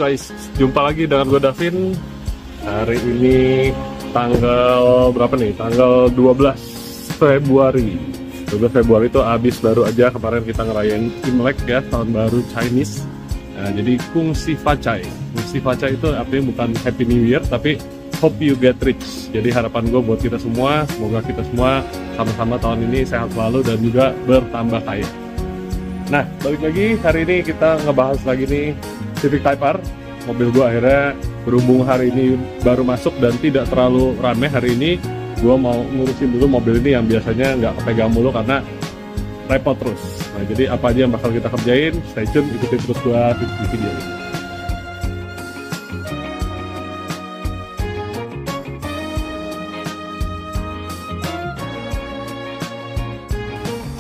guys, jumpa lagi dengan gue Davin. Hari ini tanggal berapa nih? Tanggal 12 Februari. 12 Februari itu habis baru aja kemarin kita ngerayain Imlek ya, tahun baru Chinese. Nah, jadi Kung Si Fa Cai. Kung Si Fa Cai itu artinya bukan Happy New Year tapi Hope You Get Rich. Jadi harapan gue buat kita semua, semoga kita semua sama-sama tahun ini sehat selalu dan juga bertambah kaya. Nah, balik lagi hari ini kita ngebahas lagi nih Civic Type R. Mobil gue akhirnya berhubung hari ini baru masuk dan tidak terlalu rame hari ini, gue mau ngurusin dulu mobil ini yang biasanya nggak kepegang mulu karena repot terus. Nah, jadi apa aja yang bakal kita kerjain, stay tune, ikutin terus gue di video ini.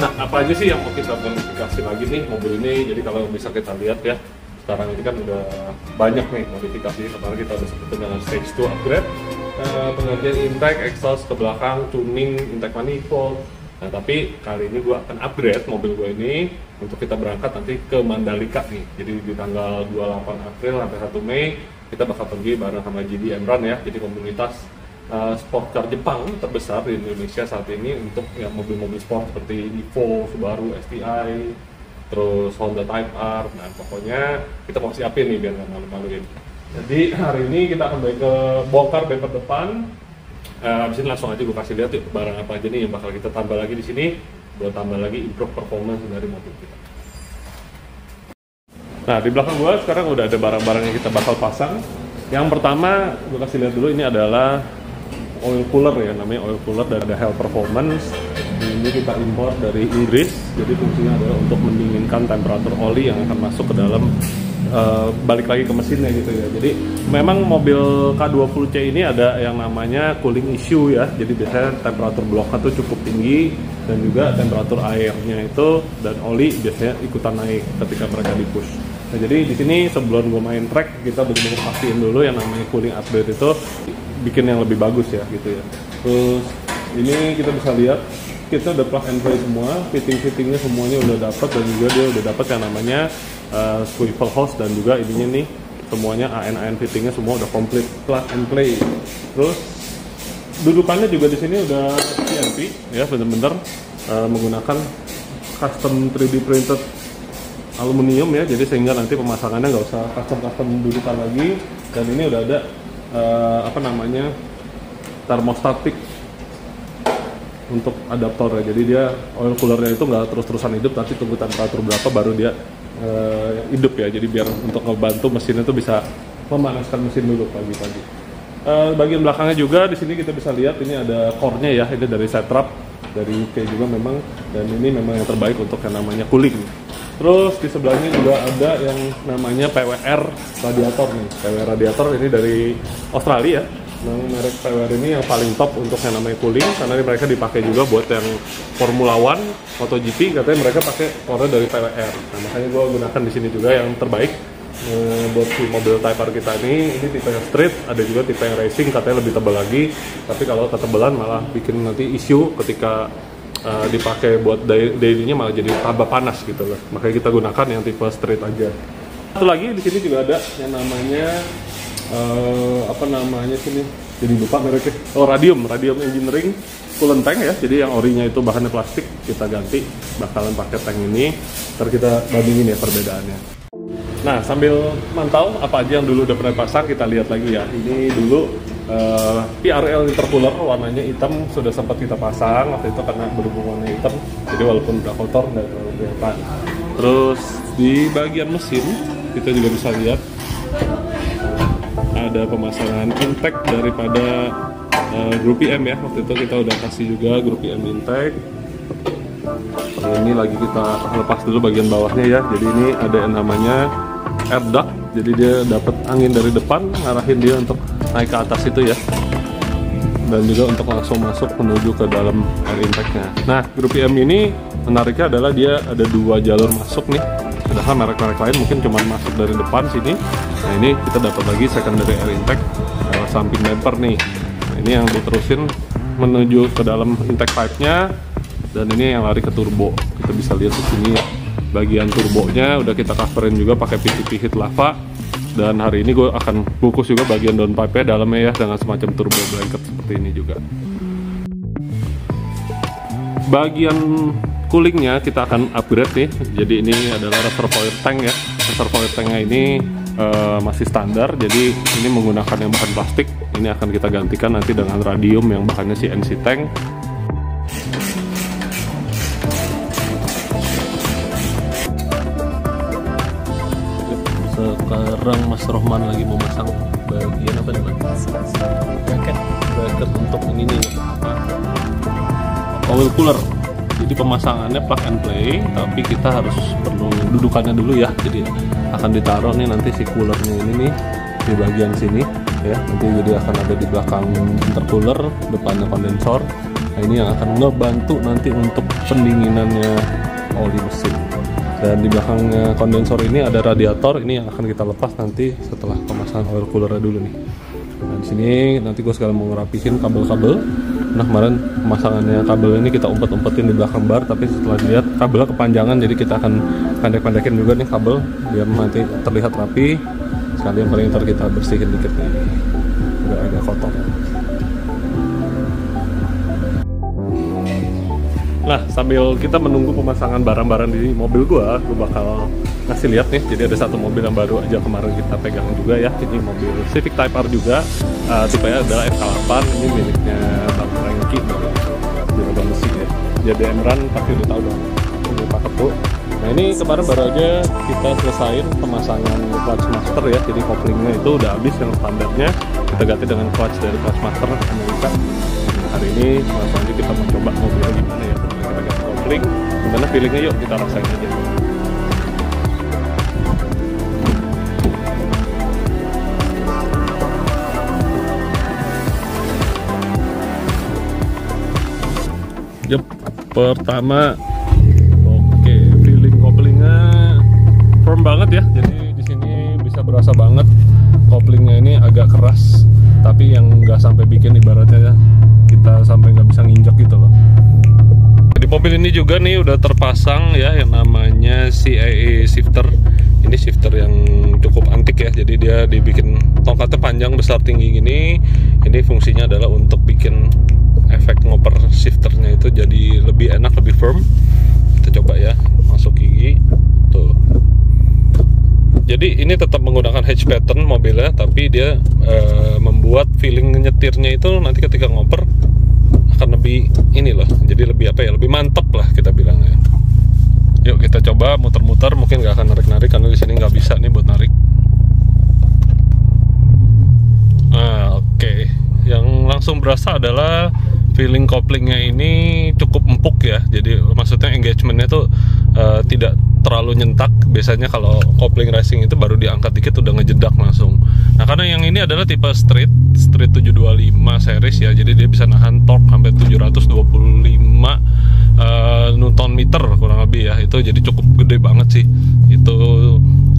Nah, apa aja sih yang mau kita modifikasi lagi nih mobil ini? Jadi kalau bisa kita lihat ya, sekarang ini kan udah banyak nih modifikasi. Kemarin kita udah sebutin dengan stage 2 upgrade, penggantian intake, exhaust ke belakang, tuning, intake manifold. Nah, tapi kali ini gue akan upgrade mobil gue ini untuk kita berangkat nanti ke Mandalika nih. Jadi di tanggal 28 April sampai 1 Mei kita bakal pergi bareng sama GD Emran ya. Jadi komunitas sport car Jepang terbesar di Indonesia saat ini untuk ya, mobil-mobil sport seperti Evo, Subaru, STI, terus Honda Type R. Nah, pokoknya kita mau siapin nih biar nggak malu-maluin. Jadi hari ini kita akan ke bongkar bumper depan. Abis ini langsung aja gue kasih lihat yuk barang apa aja nih yang bakal kita tambah lagi di sini buat tambah lagi improve performance dari mobil kita. Nah, di belakang gue sekarang udah ada barang-barang yang kita bakal pasang. Yang pertama gue kasih lihat dulu, ini adalah oil cooler ya, namanya oil cooler dari Hell Performance. Ini kita impor dari Inggris, jadi fungsinya adalah untuk mendinginkan temperatur oli yang akan masuk ke dalam balik lagi ke mesinnya gitu ya. Jadi memang mobil K20C ini ada yang namanya cooling issue ya. Jadi biasanya temperatur bloknya tuh cukup tinggi dan juga temperatur airnya itu dan oli biasanya ikutan naik ketika mereka di-push. Nah, jadi di sini sebelum gue main track kita benar-benar pastiin dulu yang namanya cooling upgrade itu bikin yang lebih bagus ya gitu ya. Terus ini kita bisa lihat kita udah plug and play semua, fitting-fittingnya semuanya udah dapat dan juga dia udah dapat yang namanya swivel hose dan juga ininya nih semuanya AN fittingnya semua udah komplit plug and play. Terus dudukannya juga di sini udah CNC ya, bener-bener menggunakan custom 3D printed aluminium ya, jadi sehingga nanti pemasangannya nggak usah custom dudukan lagi. Dan ini udah ada termostatik untuk adaptor ya, jadi dia oil coolernya itu nggak terus-terusan hidup, tapi tunggu temperatur berapa baru dia hidup ya, jadi biar untuk ngebantu mesinnya itu bisa memanaskan mesin dulu pagi-pagi. Bagian belakangnya juga di sini kita bisa lihat ini ada core-nya ya, ini dari Setrap dari UK juga memang, dan ini memang yang terbaik untuk yang namanya cooling. Terus di sebelahnya juga ada yang namanya PWR radiator nih. PWR radiator ini dari Australia. Nah, merek PWR ini yang paling top untuk yang namanya cooling karena mereka dipakai juga buat yang Formula One, MotoGP, katanya mereka pakai core dari PWR. Nah, makanya gue gunakan di sini juga yang terbaik buat si mobil Type R kita ini. Ini tipe yang street, ada juga tipe yang racing, katanya lebih tebal lagi. Tapi kalau ketebalan malah bikin nanti isu ketika dipakai buat dailynya malah jadi tambah panas gitu loh. Makanya kita gunakan yang tipe street aja. Satu lagi di sini juga ada yang namanya sini jadi lupa mereknya. Oh, Radium Engineering coolant tank ya. Jadi yang orinya itu bahannya plastik, kita ganti bakalan pakai tank ini. Ntar kita bandingin ya perbedaannya. Nah, sambil mantau apa aja yang dulu udah pernah pasang, kita lihat lagi ya. Ini dulu PRL intercooler warnanya hitam sudah sempat kita pasang waktu itu karena berhubung warna hitam, jadi walaupun udah kotor nggak terlalu kelihatan. Terus di bagian mesin kita juga bisa lihat ada pemasangan intake daripada Group PM ya. Waktu itu kita udah kasih juga Group PM intake. Ini lagi kita lepas dulu bagian bawahnya ya. Jadi ini ada yang namanya air duct, jadi dia dapat angin dari depan ngarahin dia untuk naik ke atas itu ya, dan juga untuk langsung masuk menuju ke dalam air intake-nya. Nah, Group PM ini menariknya adalah dia ada 2 jalur masuk nih, padahal merek-merek lain mungkin cuma masuk dari depan sini. Nah, ini kita dapat lagi secondary air intake lewat samping damper nih. Nah, ini yang diterusin menuju ke dalam intake pipe-nya, dan ini yang lari ke turbo. Kita bisa lihat di sini bagian turbonya udah kita coverin juga pakai PTP heat lava, Dan hari ini gue akan bungkus juga bagian downpipe-nya dalamnya ya, dengan semacam turbo blanket seperti ini juga. Bagian coolingnya kita akan upgrade nih. Jadi ini adalah reservoir tank ya. Reservoir tanknya ini masih standar, jadi ini menggunakan yang bahan plastik. Ini akan kita gantikan nanti dengan radium yang bahannya CNC tank. Sekarang Mas Rohman lagi mau masang bagian apa nih Mas? Bracket untuk ini nih, oil cooler. Jadi pemasangannya plug and play, tapi kita harus perlu dudukannya dulu ya. Jadi akan ditaruh nih nanti si coolernya ini nih di bagian sini ya. Nanti jadi akan ada di belakang intercooler, depannya kondensor. Nah ini yang akan ngebantu nanti untuk pendinginannya oli mesin. Dan di belakangnya kondensor ini ada radiator, ini yang akan kita lepas nanti setelah pemasangan oil coolernya dulu nih. Nah di sini nanti gue sekarang mau ngerapihin kabel-kabel. Nah kemarin pemasangannya kabel ini kita umpet-umpetin di belakang bar, tapi setelah dilihat kabelnya kepanjangan, jadi kita akan pendek-pendekin juga nih kabel biar nanti terlihat rapi. Sekalian paling ntar kita bersihin dikit nih, udah agak kotor. Nah sambil kita menunggu pemasangan barang-barang di mobil gue bakal ngasih lihat nih. Jadi ada satu mobil yang baru aja kemarin kita pegang juga ya. Ini mobil Civic Type R juga, tipenya adalah FK8. Ini miliknya Bang Rengki di Robang Besi ya. Jadi Emran pasti udah tahu dong, ini Pak Ketu. Nah ini kemarin baru aja kita selesain pemasangan clutch master ya. Jadi couplingnya itu udah habis yang standarnya, kita ganti dengan clutch dari clutch master Amerika. Hari ini selanjutnya kita mau coba mobilnya gimana ya. Kita ganti coupling, gimana feelingnya, yuk kita rasain aja. Yep, pertama, oke, feeling couplingnya firm banget ya. Jadi di sini bisa berasa banget couplingnya ini agak keras, tapi yang nggak sampai bikin ibaratnya kita sampai nggak bisa nginjek gitu loh. Di mobil ini juga nih udah terpasang ya yang namanya CAA shifter. Ini shifter yang cukup antik ya. Jadi dia dibikin tongkatnya panjang, besar, tinggi gini. Ini fungsinya adalah untuk bikin efek ngoper shifternya itu jadi lebih enak, lebih firm. Kita coba ya, masuk gigi tuh. Jadi ini tetap menggunakan hatch pattern mobilnya, tapi dia membuat feeling nyetirnya itu nanti ketika ngoper akan lebih ini loh, jadi lebih apa ya, lebih mantep lah kita bilangnya. Yuk kita coba muter-muter, mungkin nggak akan narik-narik karena di sini nggak bisa nih buat narik. Oke. Yang langsung berasa adalah feeling couplingnya ini cukup empuk ya. Jadi maksudnya engagementnya tuh tidak terlalu nyentak. Biasanya kalau coupling racing itu baru diangkat dikit udah ngejedak langsung. Nah karena yang ini adalah tipe street 725 series ya. Jadi dia bisa nahan torque sampai 725 Newton meter kurang lebih ya. Itu jadi cukup gede banget sih. Itu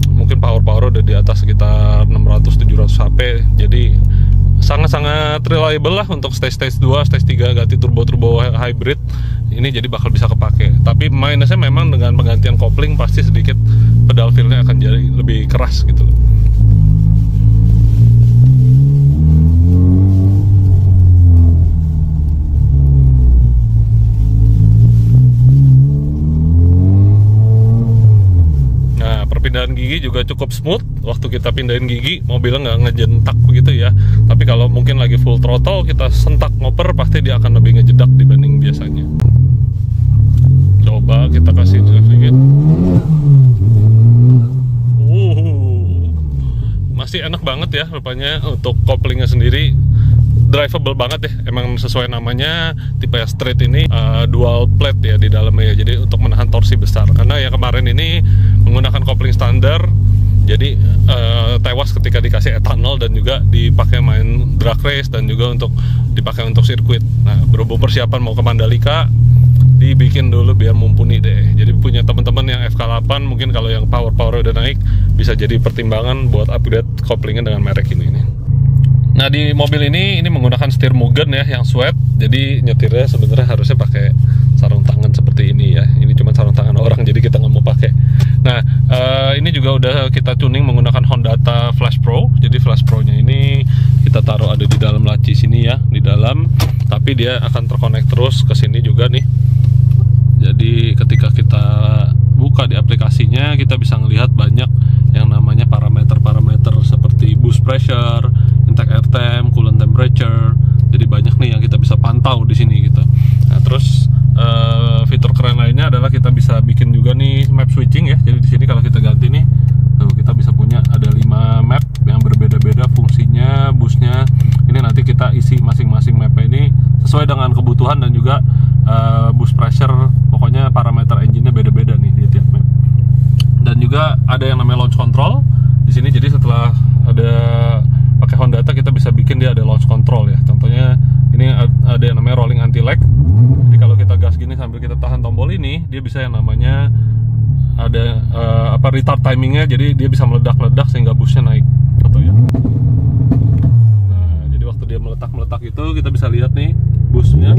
mungkin power udah di atas sekitar 600-700 HP. Jadi sangat-sangat reliable lah untuk stage 2, stage 3 ganti turbo hybrid. Ini jadi bakal bisa kepake. Tapi minusnya memang dengan penggantian kopling pasti sedikit pedal feel-nya akan jadi lebih keras gitu loh. Perpindahan gigi juga cukup smooth. Waktu kita pindahin gigi, mobilnya nggak ngejentak begitu ya. Tapi kalau mungkin lagi full throttle, kita sentak ngoper, pasti dia akan lebih ngejedak dibanding biasanya. Coba kita kasih sedikit. Masih enak banget ya rupanya untuk couplingnya sendiri. Drivable banget ya, emang sesuai namanya tipe street ini dual plate ya di dalamnya ya, jadi untuk menahan torsi besar. Karena ya kemarin ini menggunakan kopling standar, jadi tewas ketika dikasih ethanol dan juga dipakai main drag race dan juga untuk dipakai untuk sirkuit. Nah berhubung persiapan mau ke Mandalika, dibikin dulu biar mumpuni deh. Jadi punya teman-teman yang FK8 mungkin kalau yang power udah naik bisa jadi pertimbangan buat upgrade koplingnya dengan merek ini. Nah di mobil ini menggunakan setir Mugen ya yang sweat, jadi nyetirnya sebenarnya harusnya pakai sarung tangan seperti ini ya. Ini cuma sarung tangan orang, jadi kita nggak mau pakai. Nah ini juga udah kita tuning menggunakan Hondata flash dia akan terkonek terus ke sini juga nih. Jadi ketika kita buka di aplikasinya, kita bisa ngelihat banyak yang namanya parameter-parameter seperti boost pressure, intake air temp, coolant temperature. Jadi banyak nih yang kita bisa pantau di sini gitu. Nah, terus fitur keren lainnya adalah kita bisa bikin juga nih map switching ya. Jadi di sini kalau kita ganti nih, tuh kita bisa punya ada 5 map yang berbeda-beda fungsinya, boostnya. Ini nanti kita isi masing-masing map ini sesuai dengan kebutuhan dan juga boost pressure. Pokoknya parameter engine-nya beda-beda nih di tiap map. Dan juga ada yang namanya launch control di sini. Jadi setelah ada pakai Hondata, kita bisa bikin dia ada launch control ya. Contohnya ini ada yang namanya rolling anti lag. Jadi kalau kita gas gini sambil kita tahan tombol ini, dia bisa yang namanya ada retard timingnya. Jadi dia bisa meledak-ledak sehingga boostnya naik gitu ya. Nah, jadi waktu dia meletak itu kita bisa lihat nih boostnya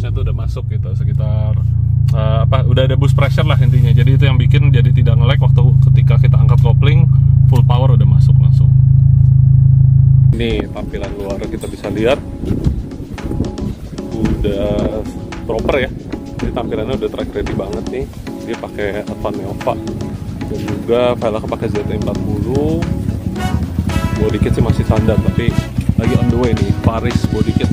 tuh udah masuk gitu, sekitar udah ada boost pressure lah intinya. Jadi itu yang bikin jadi tidak nge-lag waktu ketika kita angkat kopling, full power udah masuk langsung. Ini tampilan luar kita bisa lihat udah proper ya. Ini tampilannya udah track ready banget nih. Dia pakai Advan Nova dan juga velgnya pakai ZT40. Body kit sih masih standar, tapi lagi on the way nih Paris body kit.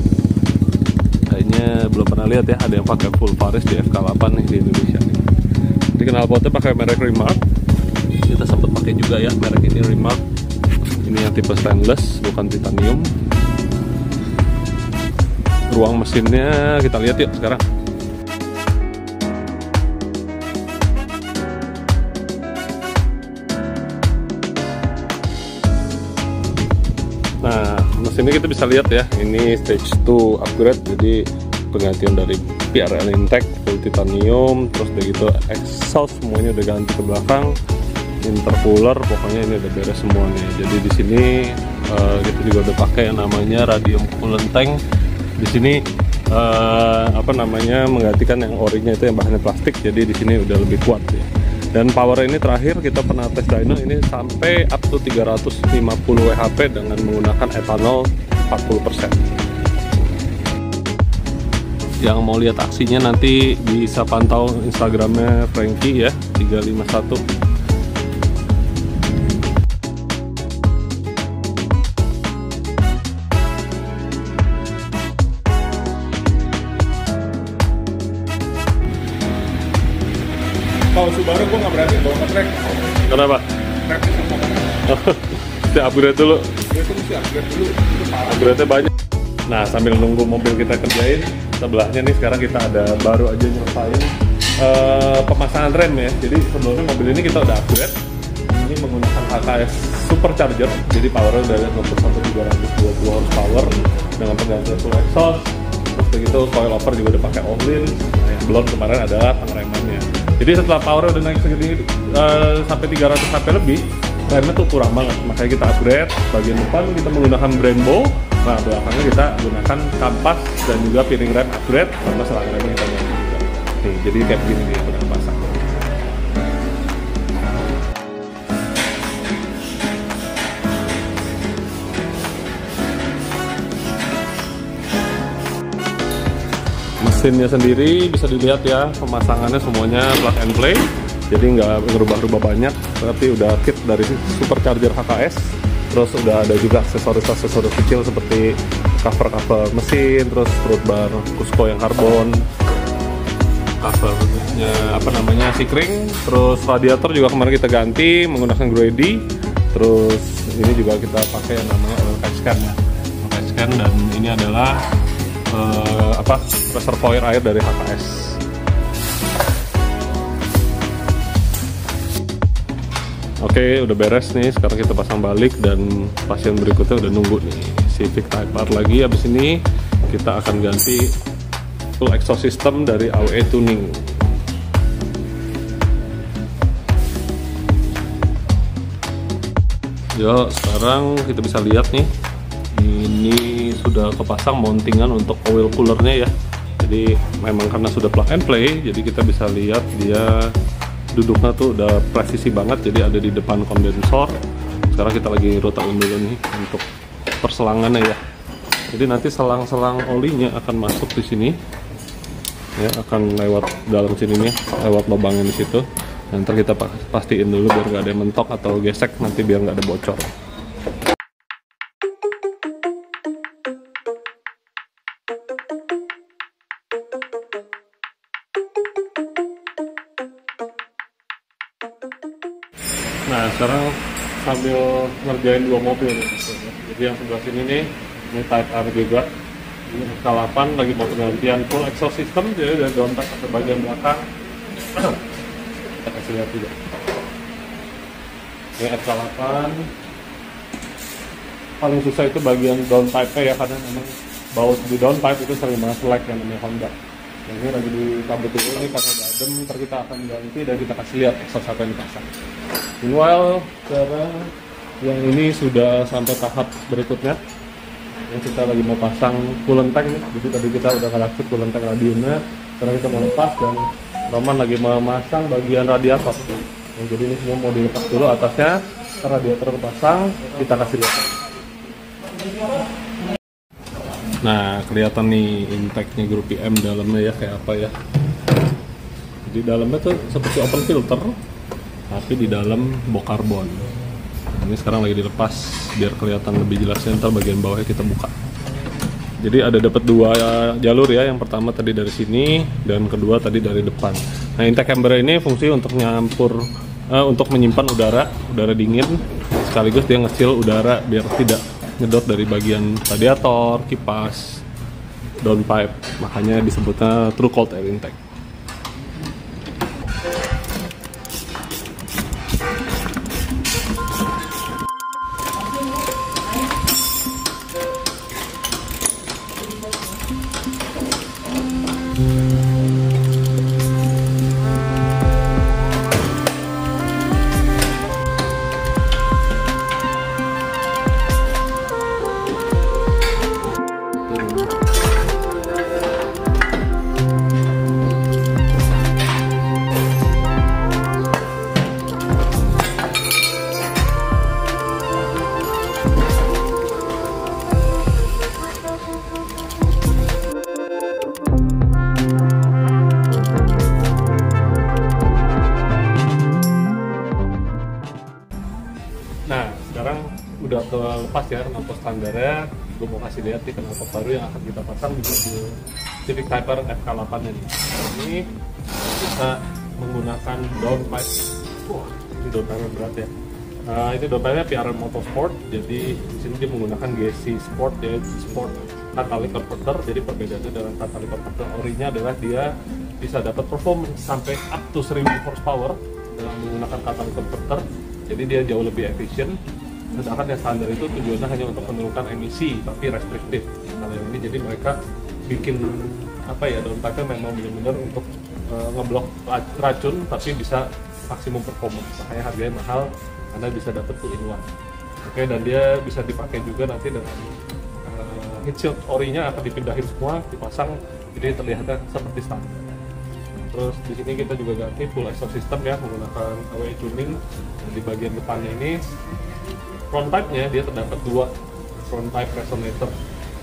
Kayaknya belum pernah lihat ya ada yang pakai full Paris di FK8 nih di Indonesia nih. Di knalpotnya pakai merek Remark. Kita sempat pakai juga ya merek ini Remark. Ini yang tipe stainless bukan titanium. Ruang mesinnya kita lihat yuk sekarang. Nah, mesinnya kita bisa lihat ya, ini stage 2 upgrade, jadi penggantian dari PRL intake full titanium, terus udah gitu exhaust semuanya udah ganti ke belakang, intercooler pokoknya ini udah beres semuanya. Jadi di sini kita juga udah pakai yang namanya radium coolant tank. Di sini menggantikan yang orinya itu yang bahannya plastik, jadi di sini udah lebih kuat ya. Dan power ini terakhir kita pernah tes dyno ini sampai up to 350 WHP dengan menggunakan etanol 40%. Yang mau lihat aksinya nanti bisa pantau Instagramnya Frankie ya, 351. Kalau Subaru gue nggak berani bawa ke track. Kenapa? Tracknya sama banget. Kita upgrade dulu. Dia tuh mesti upgrade dulu. Itu parah. Upgrade-nya banyak. Nah, sambil nunggu mobil kita kerjain, sebelahnya nih sekarang kita ada baru aja nyelesain pemasangan rem ya. Jadi sebelumnya mobil ini kita udah upgrade. Ini menggunakan HKS Supercharger. Jadi powernya udah ngebut sampai 320 horsepower dengan penggantian full exhaust. Terus begitu coil over juga udah pakai Ohlin. Nah, yang belum kemarin adalah pengeremannya. Jadi setelah power udah naik segini sampai 300 HP lebih, remnya tuh kurang banget. Makanya kita upgrade. Bagian depan kita menggunakan Brembo. Nah, belakangnya kita gunakan kampas dan juga piring rem upgrade sama selang remnya kita ganti juga. Nih, jadi kayak begini nih yang udah pasang. Mesinnya sendiri bisa dilihat ya, pemasangannya semuanya plug and play, jadi nggak ngerubah-rubah banyak, tapi udah kit dari Supercharger HKS. Terus udah ada juga aksesoris-aksesoris kecil seperti cover mesin, terus root bar Cusco yang karbon, covernya C-ring, terus radiator juga kemarin kita ganti menggunakan Grady. Terus ini juga kita pakai yang namanya oil catch can ya, oil catch can, dan ini adalah reservoir air dari HKS. Oke, udah beres nih. Sekarang kita pasang balik dan pasien berikutnya udah nunggu nih, Civic Type R lagi. Habis ini kita akan ganti full exhaust system dari AWE Tuning. Yo, sekarang kita bisa lihat nih, ini sudah kepasang mountingan untuk oil coolernya ya. Jadi memang karena sudah plug and play, jadi kita bisa lihat dia duduknya tuh udah presisi banget. Jadi ada di depan kondensor. Sekarang kita lagi rotain dulu nih untuk perselangannya ya. Jadi nanti selang-selang olinya akan masuk di sini, ya akan lewat dalam sini nih, lewat lubangnya di situ. Nanti kita pastiin dulu biar nggak ada yang mentok atau gesek, nanti biar nggak ada bocor. Nah, sekarang sambil ngerjain dua mobil nih. Jadi yang sebelah sini nih, ini Type R juga. Ini SK8 lagi mau penggantian full exhaust system, jadi dari downpipe ke bagian belakang. Kita kasih lihat juga. Ini SK8. Paling susah itu bagian downpipe-nya ya, karena memang baut di downpipe itu sering banget selek yang namanya Honda. Nah, ini lagi dikabut dulu nih karena udah adem, ntar kita akan ganti dan kita kasih lihat exhaust apa yang dipasang. Meanwhile, sekarang yang ini sudah sampai tahap berikutnya, yang kita lagi mau pasang coolant tank nih. Jadi tadi kita udah ngerakit coolant tank radionya, sekarang kita mau lepas dan Roman lagi memasang bagian radiator. Nah, jadi ini semua mau dilepas dulu atasnya, radiator kepasang, kita kasih lihat. Nah, kelihatan nih intake-nya grup PM dalamnya ya kayak apa ya. Jadi dalamnya tuh seperti open filter, tapi di dalam box karbon. Ini sekarang lagi dilepas biar kelihatan lebih jelasnya, ntar bagian bawahnya kita buka. Jadi ada dapat dua jalur ya, yang pertama tadi dari sini dan kedua tadi dari depan. Nah, intake chamber ini fungsi untuk untuk menyimpan udara dingin, sekaligus dia nge-seal udara biar tidak nyedot dari bagian radiator, kipas, downpipe. Makanya disebutnya true cold air intake. Nah, sekarang udah lepas ya knalpot standarnya. Gue mau kasih lihat nih knalpot baru yang akan kita pasang di mobil Civic Type R FK8 ini. Ini kita menggunakan downpipe. Wah, ini downpipe berat ya. Ini downpipe-nya PRM Motorsport. Jadi di sini dia menggunakan GC Sport, ya Sport Catalytic Converter. Jadi perbedaannya dengan Catalytic Converter orinya adalah dia bisa dapat performance sampai up to 1000 horsepower dengan menggunakan Catalytic Converter. Jadi dia jauh lebih efisien. Sedangkan yang standar itu tujuannya hanya untuk menurunkan emisi, tapi restriktif. Kalau yang ini jadi mereka bikin apa ya, downpipe-nya memang benar-benar untuk ngeblok racun, tapi bisa maksimum performance. Makanya harganya mahal, Anda bisa dapat 2-in-1. Oke, dan dia bisa dipakai juga nanti dengan heat shield orinya akan dipindahin semua, dipasang, jadi terlihatnya seperti standar. Terus di sini kita juga ganti full exhaust system ya, menggunakan AWE tuning. Dan di bagian depannya ini front pipe-nya dia terdapat dua front pipe resonator.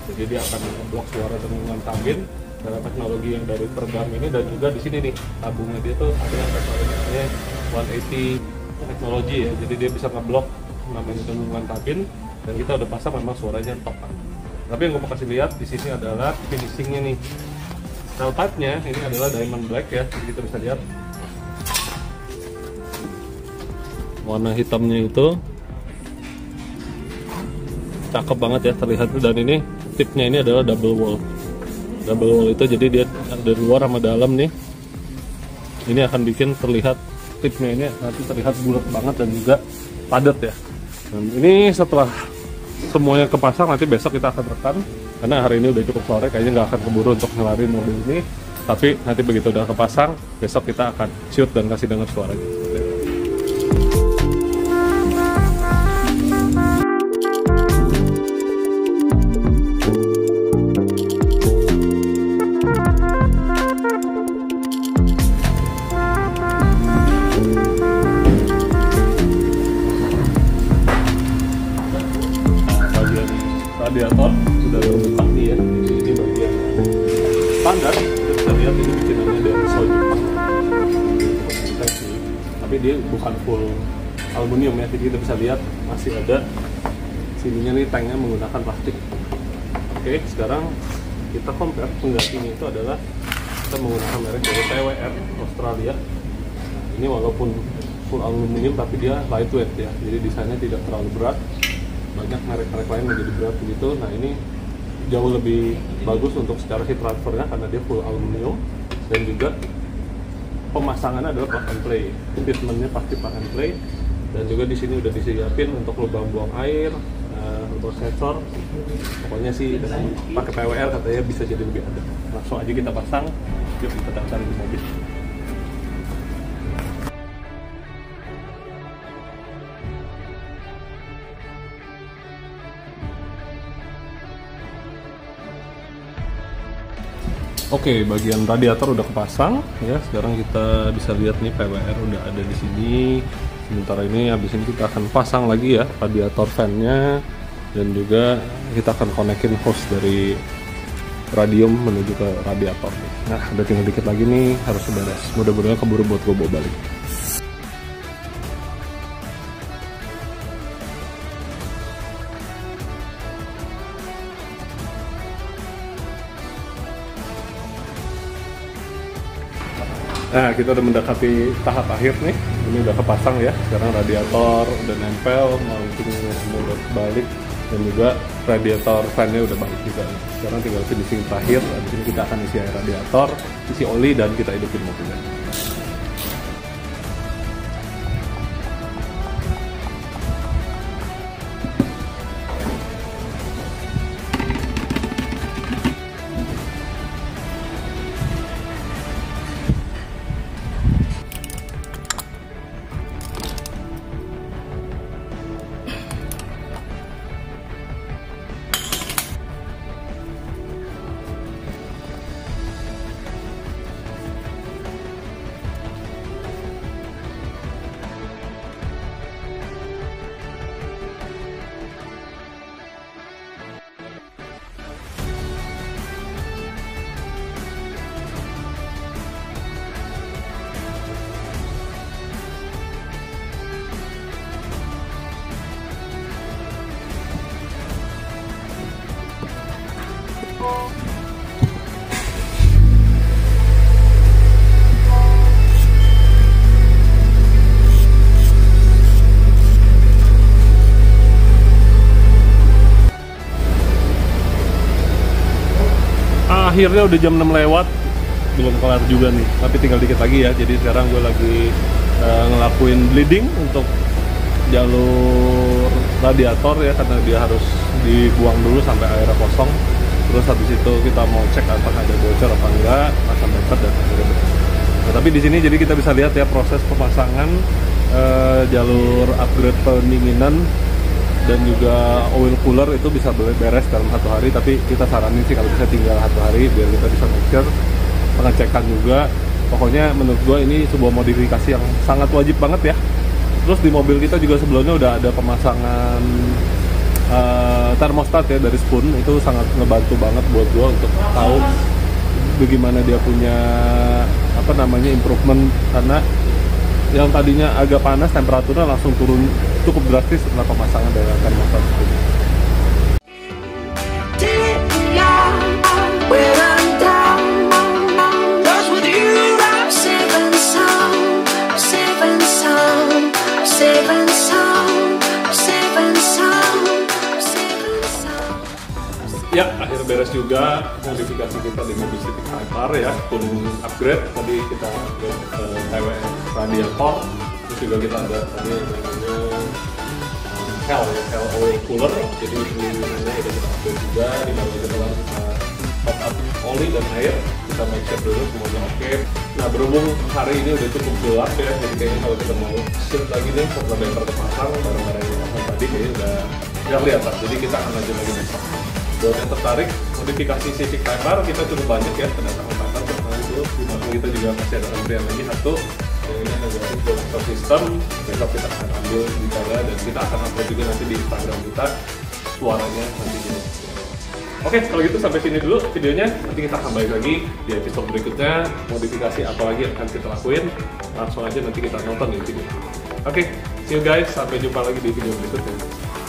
Jadi dia akan memblok suara dengungan kabin dengan teknologi yang dari peredam ini, dan juga di sini nih tabungnya dia tuh ada yang teknologinya 180 teknologi ya. Jadi dia bisa ngeblok namanya dengungan kabin, dan kita udah pasang memang suaranya top kan. Tapi yang gue mau kasih lihat di sini adalah finishingnya nih. Tailpipe-nya ini adalah diamond black ya, jadi kita bisa lihat warna hitamnya itu cakep banget ya terlihat. Dan ini tipnya ini adalah double wall itu, jadi dia dari luar sama dalam nih. Ini akan bikin terlihat tipnya ini nanti terlihat bulat banget dan juga padat ya. Dan ini setelah semuanya kepasang, nanti besok kita akan rekam, karena hari ini udah cukup sore, kayaknya nggak akan keburu untuk ngelarin mobil ini. Tapi nanti begitu udah kepasang, besok kita akan shoot dan kasih dengar suaranya. Radiator sudah terbuka. standar. Kita bisa lihat ini bikinannya dari soy Jepang. Tapi dia bukan full aluminium ya, jadi kita bisa lihat masih ada sininya nih, tanknya menggunakan plastik. Oke, sekarang kita compare penggantinya itu adalah kita menggunakan merek dari TWR Australia. Nah, ini walaupun full aluminium tapi dia lightweight ya, jadi desainnya tidak terlalu berat. Banyak merek-merek lain menjadi berat begitu. Nah, ini jauh lebih bagus untuk secara heat transfernya karena dia full aluminium, dan juga pemasangannya adalah plug and play. Fitmentnya pasti plug and play, dan juga di sini udah disiapin untuk lubang buang air, lubang sensor. Pokoknya sih pakai PWR katanya bisa jadi lebih adem. Langsung aja kita pasang, yuk kita cari di mobil. Oke, bagian radiator udah kepasang ya. Sekarang kita bisa lihat nih PWR udah ada di sini. Sementara ini habis ini kita akan pasang lagi ya radiator fan-nya, dan juga kita akan konekin hose dari radium menuju ke radiator. Nah, udah tinggal dikit lagi nih, harus beres. Mudah-mudahan keburu buat gue bawa balik. Nah, kita udah mendekati tahap akhir nih. Ini udah kepasang ya. Sekarang radiator udah nempel, mountingnya semua udah balik, dan juga radiator fan-nya udah balik juga. Sekarang tinggal finishing terakhir. Habis ini kita akan isi air radiator, isi oli, dan kita hidupin mobilnya. Akhirnya udah jam 6 lewat, belum kelar juga nih, tapi tinggal dikit lagi ya. Jadi sekarang gue lagi ngelakuin bleeding untuk jalur radiator ya, karena dia harus dibuang dulu sampai airnya kosong. Terus habis itu kita mau cek apakah ada bocor apa enggak, pasang bumper dan akhirnya beres. Nah, tapi di sini jadi kita bisa lihat ya proses pemasangan jalur upgrade pendinginan dan juga oil cooler itu bisa beres dalam 1 hari, tapi kita saranin sih kalau bisa tinggal 1 hari biar kita bisa make sure, pengecekan juga. Pokoknya menurut gue ini sebuah modifikasi yang sangat wajib banget ya. Terus di mobil kita juga sebelumnya udah ada pemasangan termostat ya dari Spoon, itu sangat ngebantu banget buat gue untuk tahu bagaimana dia punya improvement, karena yang tadinya agak panas temperaturnya langsung turun cukup drastis setelah pemasangan dari termostat Spoon. Ya, akhir beres juga modifikasi kita di mobil Civic Type-R ya, full upgrade. Tadi kita upgrade TWR radiator, terus juga kita ada tadi namanya Hell oil cooler. Jadi pendinginannya udah kita upgrade juga, di mana kita top up oli dan air. Kita make sure dulu semuanya oke. Nah, berhubung hari ini udah cukup gelap ya, jadi kayaknya kalau kita mau shoot lagi nih, setelah bumper terpasang, barang-barang yang pasang tadi kayaknya udah kelihatan. Jadi kita akan lanjut lagi besok. Buat yang tertarik modifikasi Civic Type-R, kita cukup banyak ya kedatangan pasar. Pertama itu di belakang kita juga masih ada antrian lagi satu. Yang ini ada gratis booster system. Besok kita akan ambil di sana dan kita akan upload juga nanti di Instagram kita suaranya nanti. Oke, kalau gitu sampai sini dulu videonya. Nanti kita akan balik lagi di episode berikutnya. Modifikasi apa lagi yang akan kita lakuin, langsung aja nanti kita nonton di video. Oke, see you guys. Sampai jumpa lagi di video berikutnya.